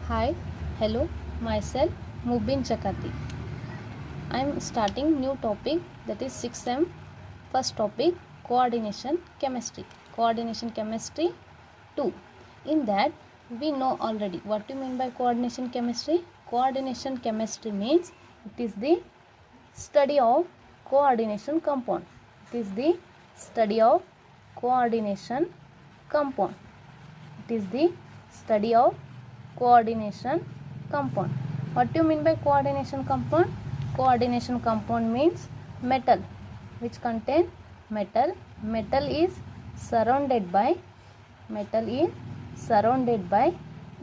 Hi, hello, myself Mubin Chakati. I am starting new topic, that is 6M. First topic, coordination chemistry. Coordination chemistry 2. In that we know already what do you mean by coordination chemistry. Coordination chemistry means it is the study of coordination compound. It is the study of coordination compound. It is the study of coordination compound. What do you mean by coordination compound? Coordination compound means metal which contain metal. Metal is surrounded by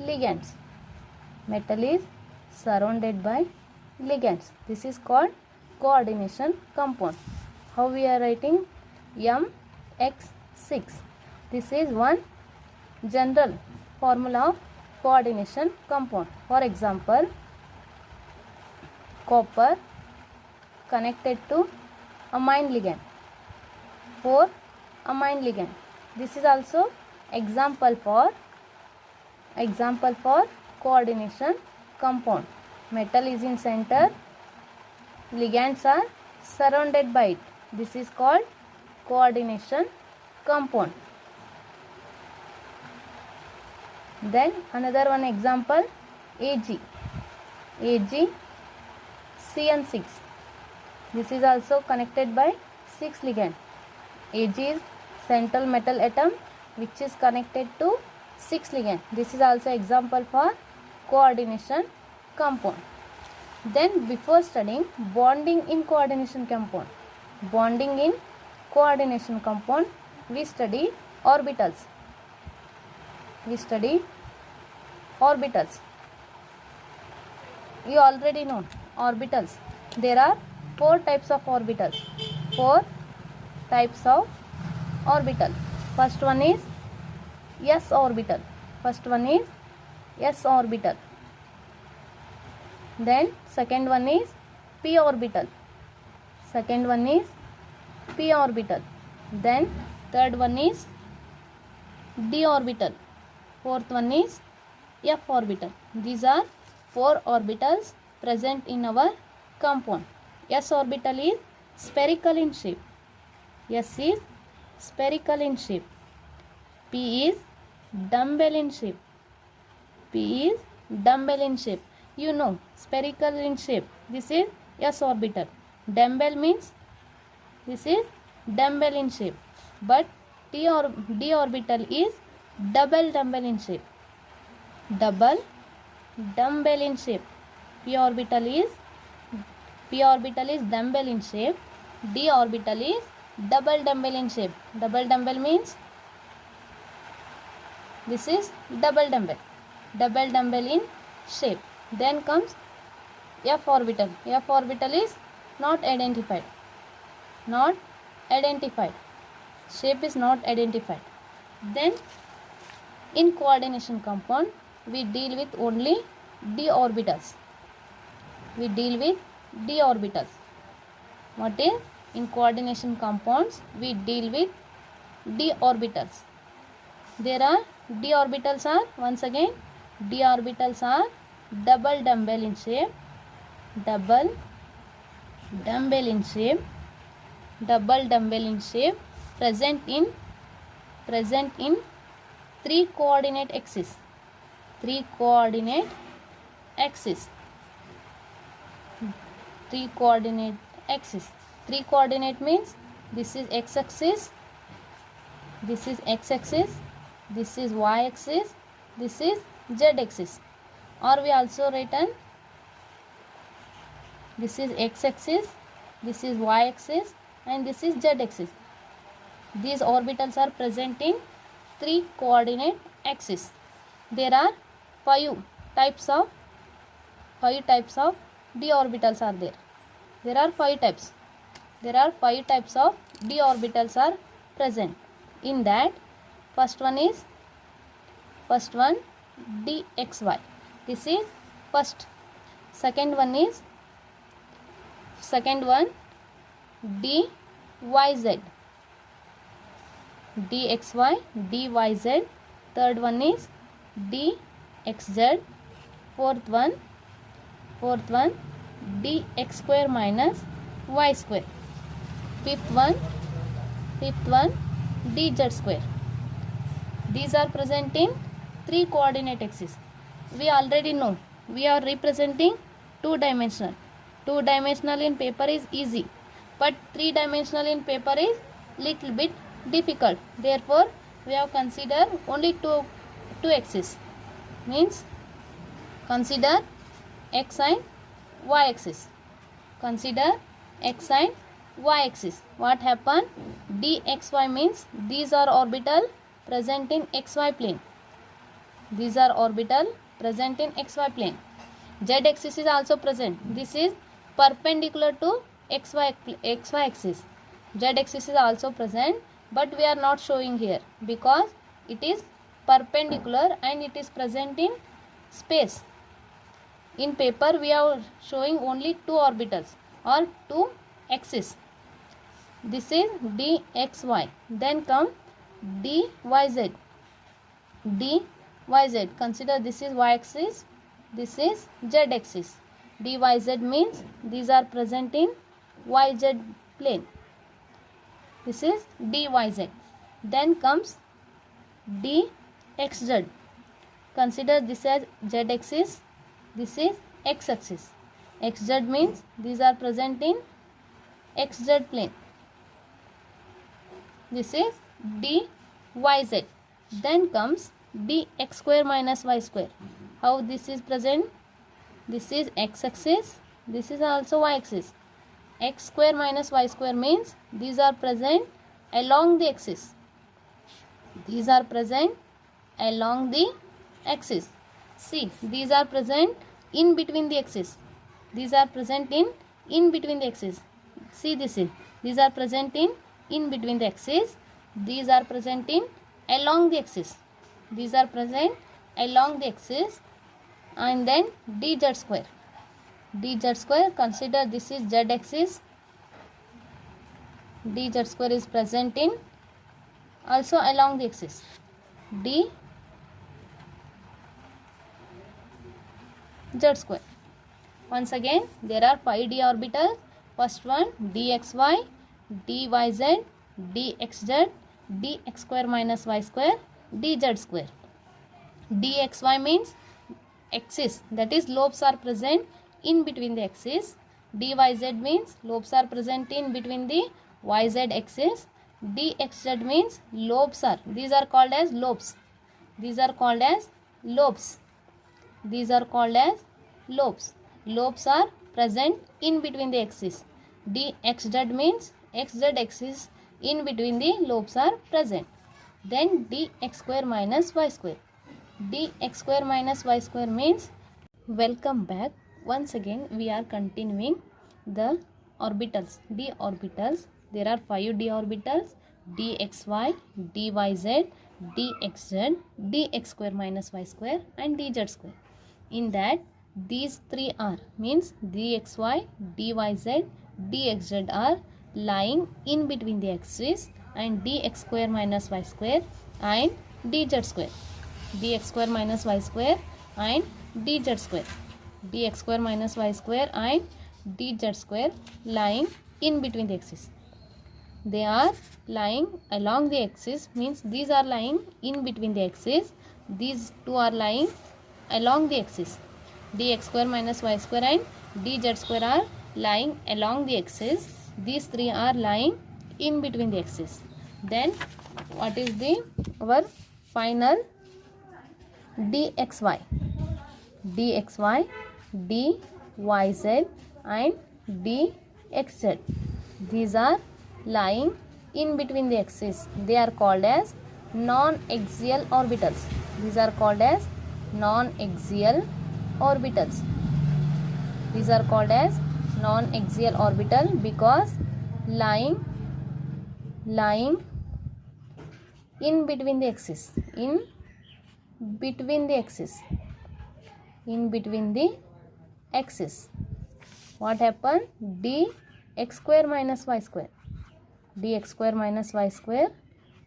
ligands. Metal is surrounded by ligands. This is called coordination compound. How we are writing? MX6. This is one general formula of coordination compound. For example, copper connected to amine ligand, 4 amine ligand. This is also example for coordination compound. Metal is in center, ligands are surrounded by it. This is called coordination compound. Then another one example, AgCN6. This is also connected by 6 ligand. Ag is central metal atom which is connected to 6 ligand. This is also example for coordination compound. Then before studying bonding in coordination compound, we study orbitals. You already know orbitals. There are 4 types of orbitals. First one is s orbital. Then second one is p orbital. Then third one is d orbital. Fourth one is f orbital. These are 4 orbitals present in our compound. S orbital is spherical in shape. P is dumbbell in shape. You know, spherical in shape. This is s orbital. Dumbbell means this is dumbbell in shape. But d orbital is double dumbbell in shape. P orbital is dumbbell in shape. D orbital is double dumbbell in shape. Double dumbbell means this is double dumbbell in shape. Then comes f orbital. F orbital is not identified. Shape is not identified. Then in coordination compound we deal with only d orbitals. What is? In coordination compounds we deal with d orbitals. There are d orbitals are, once again, d orbitals are double dumbbell in shape, present in 3 coordinate axis. 3 coordinate means this is x axis, this is y axis, this is z axis. Or we also written this is x axis, this is y axis, and this is z axis. These orbitals are present in 3 coordinate axis. There are 5 types of d orbitals are there. There are 5 types of d orbitals are present. In that, first one dxy. This is first. Second one dyz. dxy, dyz. Third one is dxz, fourth one dx square minus y square. Fifth one dz square. These are present in 3 coordinate axes. We already know we are representing 2 dimensional. 2 dimensional in paper is easy, but 3 dimensional in paper is little bit difficult. Therefore we have considered only two axes. Means consider x and y axis. Consider x and y axis. What happen? dxy means these are orbital present in xy plane. These are orbital present in xy plane. Z axis is also present. This is perpendicular to xy axis. Z axis is also present, but we are not showing here because it is perpendicular and it is present in space. In paper we are showing only 2 orbitals or 2 axes. This is dxy. Then come dyz. dyz. Consider this is y axis, this is z axis. dyz means these are present in yz plane. This is dyz. Then comes dxz. Consider this as z axis, this is x axis. xz means these are present in xz plane. This is dyz. Then comes dx square minus y square. How this is present? This is x axis, this is also y axis. X square minus y square means these are present along the axis. These are present along the axis. See, these are present in between the axis. These are present in between the axis. See, this is, these are present in between the axis. These are present in along the axis. These are present along the axis. And then dz square. dz square, consider this is z axis. dz square is present in also along the axis. dz square. Once again, there are 5 d orbitals. First one dxy, dyz, dxz, dx square minus y square, dz square. dxy means axis, that is lobes are present in between the axis. dyz means lobes are present in between the yz axis. dxz means lobes are, these are called as lobes. These are called as lobes. These are called as lobes. Lobes are present in between the axis. dxz means xz axis in between the lobes are present. Then dx square minus y square. dx square minus y square means, welcome back. Once again we are continuing the orbitals, d orbitals. There are 5 d orbitals: dxy, dyz, dxz, dx square minus y square and dz square. In that these 3 are, means dxy, dyz, dxz are lying in between the axis, and dx square minus y square and dz square. dx square minus y square and dz square. dx square minus y square and dz square lying in between the axis. They are lying along the axis, means these are lying in between the axis. These 2 are lying along the axis. dx square minus y square and dz square are lying along the axis. These 3 are lying in between the axis. Then what is the our final dxy, dxy, dyz and dxz. These are lying in between the axis. They are called as non-axial orbitals. These are called as non-axial orbitals. These are called as non-axial orbital because lying in between the axis. In between the axis. In between the axis. What happened? dx square minus y square. dx square minus y square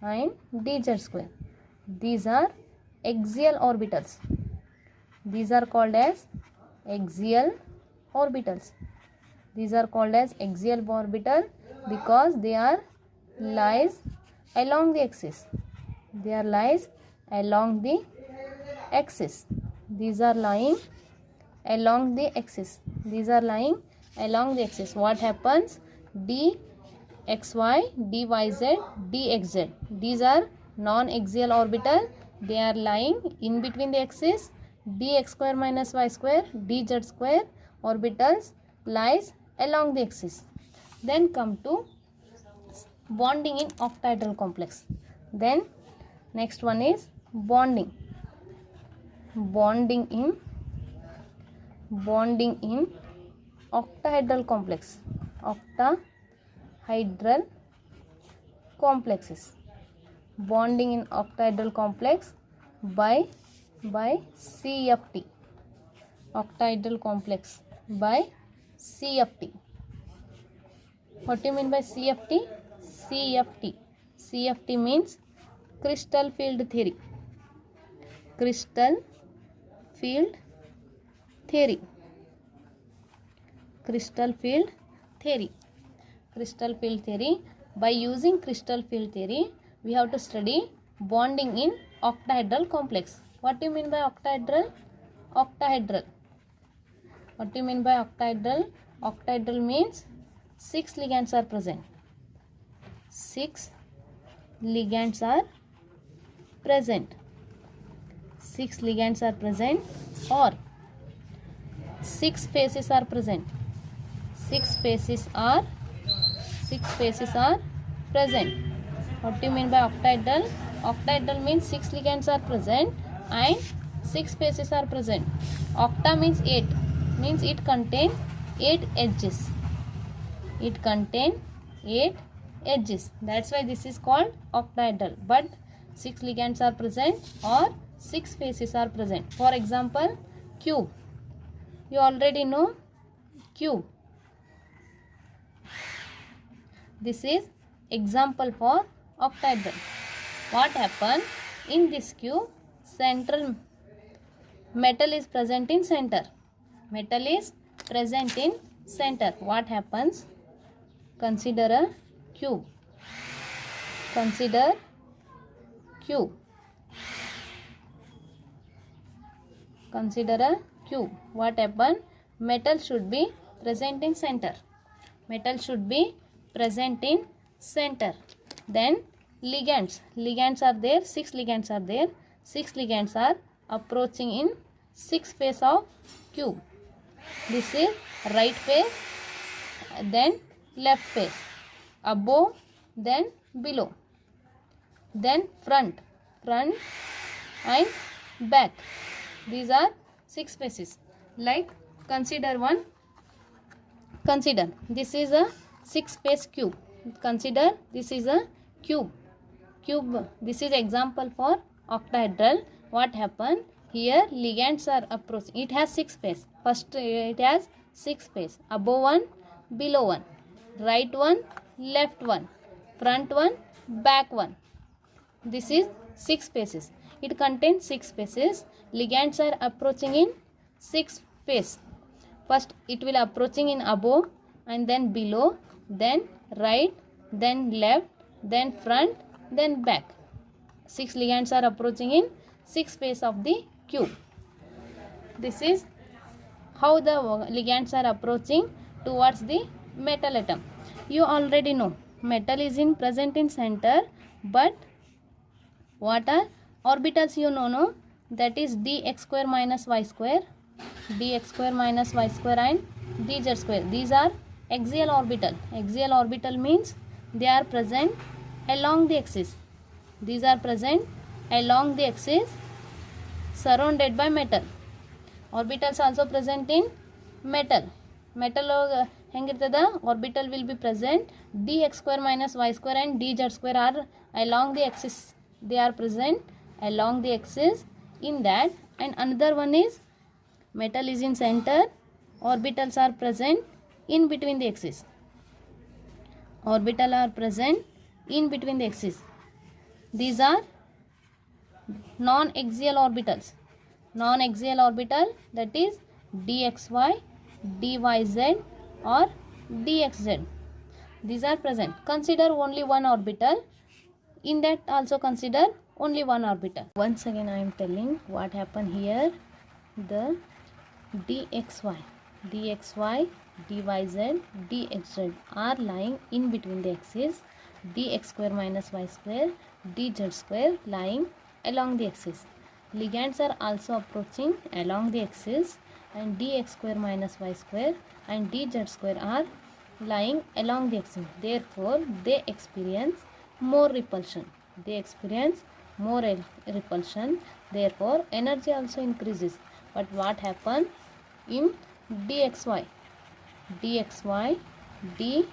and dz square. These are axial orbitals. These are called as axial orbitals. These are called as axial orbital because they are lies along the axis. They are lies along the axis. These are lying along the axis. These are lying along the axis. What happens? dxy, dyz, dxz. These are non-axial orbital. They are lying in between the axis. dx square minus y square, dz square orbitals lies along the axis. Then come to bonding in octahedral complex. Then next one is bonding. Bonding in octahedral complex. Octahedral complexes. Bonding in octahedral complex by CFT. Octahedral complex by CFT. What do you mean by CFT? CFT means crystal field theory. Crystal field theory. Crystal field theory. Crystal field theory. By using crystal field theory, we have to study bonding in octahedral complex. What do you mean by octahedral? Octahedral. What do you mean by octahedral? Octahedral means 6 ligands are present. 6 ligands are present. 6 ligands are present or 6 faces are present. 6 faces are present. What do you mean by octahedral? Octahedral means 6 ligands are present and 6 faces are present. Octa means 8. Means it contains 8 edges. It contains 8 edges. That's why this is called octahedral. But 6 ligands are present or 6 faces are present. For example, cube. You already know cube. This is example for octahedral. What happens in this cube? Central metal is present in center. Metal is present in center. What happens? Consider a cube. Consider cube. Consider a cube. What happens? Metal should be present in center. Metal should be present in center. Then ligands. Ligands are there. 6 ligands are there. 6 ligands are approaching in 6 face of cube. This is right face, then left face, above, then below, then front and back. These are 6 faces. Like consider this is a 6 face cube. Consider this is a cube. This is example for octahedral. What happened? Here ligands are approaching. It has 6 face. First it has 6 face. Above one, below one, right one, left one, front one, back one. This is 6 faces. It contains 6 faces. Ligands are approaching in 6 face. First it will approaching in above and then below, then right, then left, then front, then back. 6 ligands are approaching in 6 face of the cube. This is how the ligands are approaching towards the metal atom. You already know metal is present in center, but what are orbitals you know? No? That is dx square minus y square, dx square minus y square and dz square. These are axial orbital. Axial orbital means they are present along the axis. These are present along the axis surrounded by metal. Orbitals also present in metal. Metal hengirtada orbital will be present. dx square minus y square and dz square are along the axis. They are present along the axis in that. And another one is metal is in center. Orbitals are present in between the axis. Orbital are present in between the axis. These are non-axial orbitals. non-axial orbital, that is dxy, dyz or dxz. These are present. Consider only one orbital. In that also consider only one orbital. Once again I am telling what happened here. The dxy, dyz, dxz are lying in between the axis. Dx square minus y square, dz square lying along the axis. Ligands are also approaching along the axis, and dx square minus y square and dz square are lying along the axis. Therefore, they experience more repulsion. They experience more repulsion. Therefore, energy also increases. But what happens in dxy, dxy, dyz,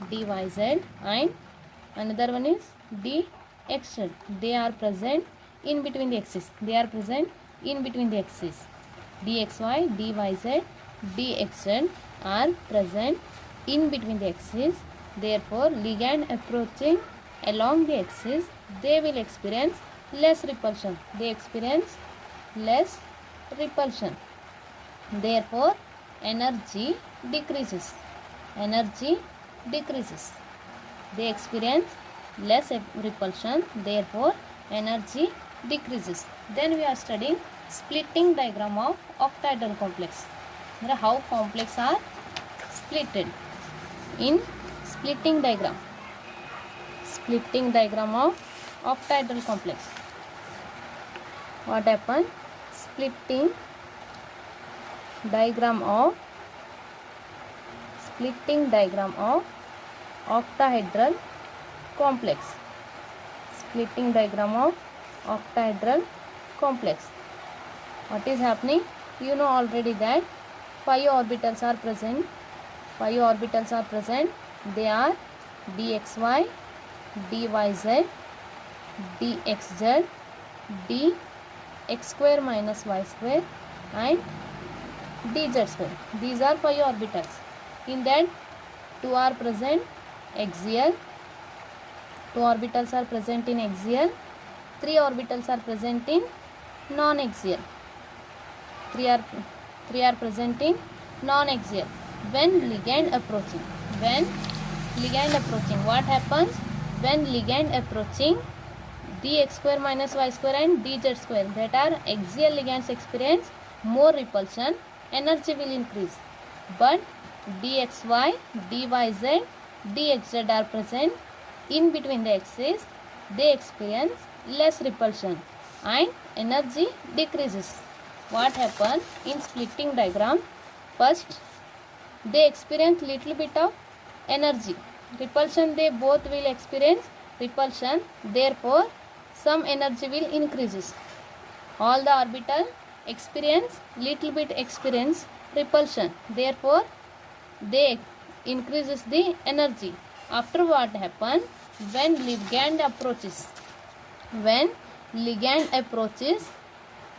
dyz, and another one is dxz. They are present in between the axis. They are present in between the axis. dxy, dyz, dxz are present in between the axis. Therefore, ligand approaching along the axis, they will experience less repulsion. They experience less repulsion. Therefore, energy decreases. Energy decreases. They experience less repulsion. Therefore, energy decreases. Then we are studying splitting diagram of octahedral complex. How complex are splitted in splitting diagram. Splitting diagram of octahedral complex. What happened? Splitting diagram of octahedral complex. Splitting diagram of octahedral complex. What is happening? You know already that 5 orbitals are present. 5 orbitals are present. They are dxy, dyz, dxz, dx square minus y square and dz square. These are 5 orbitals. In that 2 are present axial, 2 orbitals are present in axial, 3 orbitals are present in non-axial. 3 are present in non-axial. When ligand approaching, what happens? When ligand approaching, dx square minus y square and dz square, that are axial ligands, experience more repulsion, energy will increase. But dxy, dyz, dxz are present in between the axis, they experience less repulsion and energy decreases. What happens in splitting diagram? First, they experience little bit of energy. Repulsion, they both will experience repulsion. Therefore, some energy will increases. All the orbital experience little bit repulsion. Therefore, they increases the energy. After what happen? When ligand approaches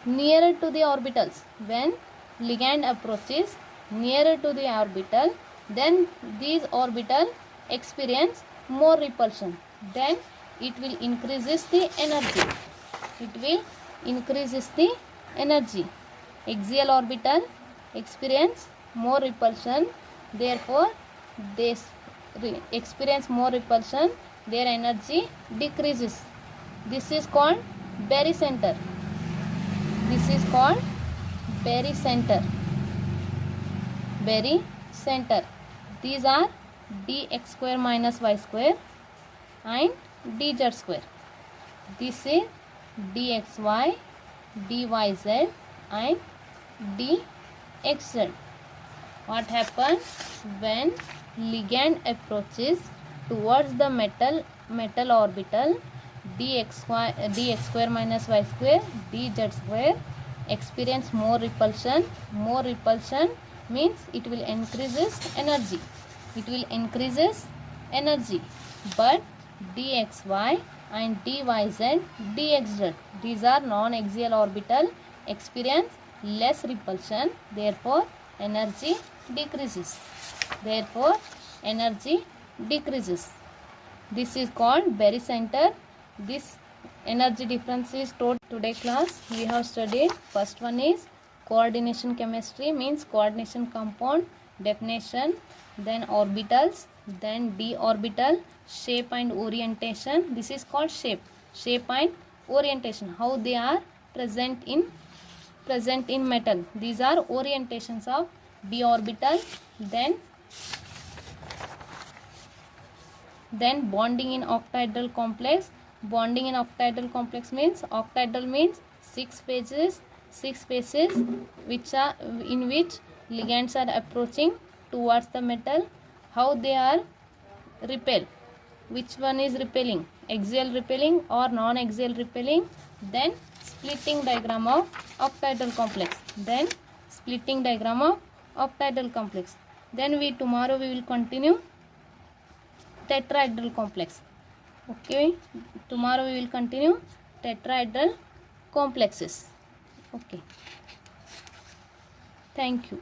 nearer to the orbitals, when ligand approaches nearer to the orbital, then these orbital experience more repulsion. Then it will increases the energy. Axial orbital experience more repulsion. Therefore, they experience more repulsion. Their energy decreases. This is called barycenter. Barycenter. These are dx square minus y square and dz square. This is dxy, dyz and dxz. What happens when ligand approaches towards the metal orbital? dx square minus y square, dz square experience more repulsion. More repulsion means it will increases energy. But dxy and dyz, dxz, these are non-axial orbital, experience less repulsion. Therefore, energy decreases. This is called barycenter. This Energy difference is today class we have studied. First one is coordination chemistry, means coordination compound, definition, then orbitals, then d orbital, shape and orientation. This is called shape and orientation, how they are present in metal. These are orientations of d orbital. Then bonding in octahedral complex. Bonding in octahedral complex means, octahedral means six phases which are in which ligands are approaching towards the metal. How they are repel, which one is repelling, axial repelling or non-axial repelling. Then splitting diagram of octahedral complex. Then tomorrow we will continue tetrahedral complex. Okay, tomorrow we will continue tetrahedral complexes. Okay, thank you.